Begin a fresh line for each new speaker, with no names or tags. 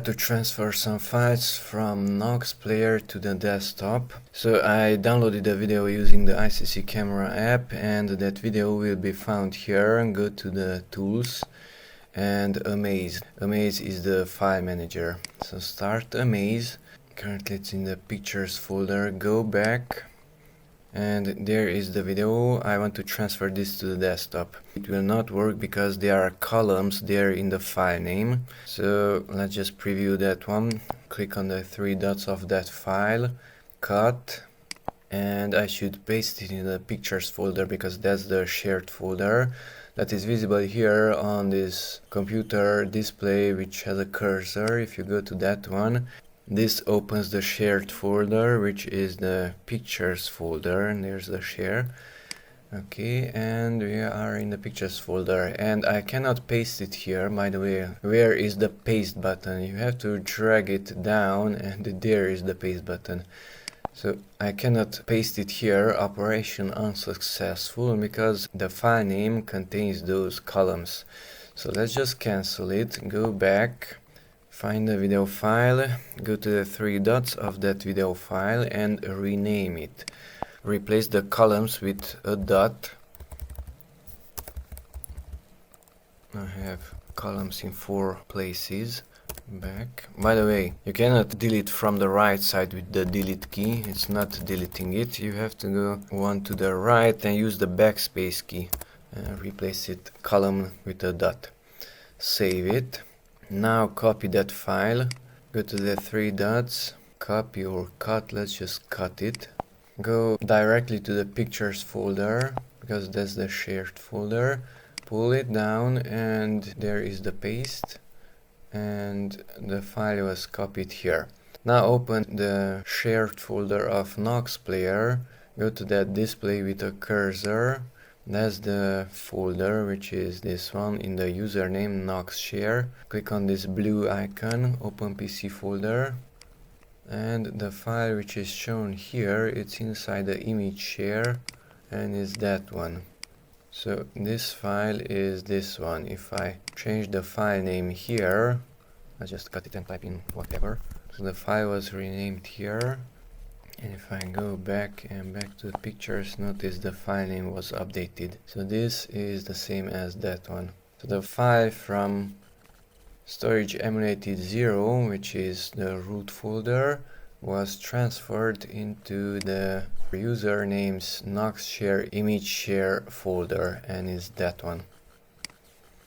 To transfer some files from NoxPlayer to the desktop. So I downloaded the video using the ICC camera app, and that video will be found here. Go to the tools and Amaze. Amaze is the file manager. So start Amaze. Currently it's in the pictures folder. Go back. And there is the video. I want to transfer this to the desktop. It will not work because there are columns there in the file name. So let's just preview that one. Click on the three dots of that file, cut, and I should paste it in the pictures folder because that's the shared folder that is visible here on this computer display, which has a cursor. If you go to that one, this opens the shared folder, which is the pictures folder, and there's the share. Okay, and we are in the pictures folder, and I cannot paste it here. By the way, where is the paste button? You have to drag it down, and there is the paste button. So I cannot paste it here, operation unsuccessful, because the file name contains those columns. So let's just cancel it, go back. Find the video file, go to the three dots of that video file and rename it. Replace the columns with a dot. I have columns in 4 places. Back. By the way, you cannot delete from the right side with the delete key. It's not deleting it. You have to go one to the right and use the backspace key. Replace it column with a dot. Save it. Now copy that file, go to the three dots, copy or cut, let's just cut it. Go directly to the pictures folder, because that's the shared folder. Pull it down and there is the paste, and the file was copied here. Now open the shared folder of NoxPlayer, go to that display with a cursor. That's the folder, which is this one, in the username NoxShare. Click on this blue icon, open PC folder, and the file which is shown here, it's inside the image share, and it's that one. So this file is this one. If I change the file name here, I just cut it and type in whatever. So the file was renamed here. And if I go back to the pictures, notice the file name was updated. So this is the same as that one. So the file from storage emulated 0, which is the root folder, was transferred into the username's NoxShare image share folder, and is that one.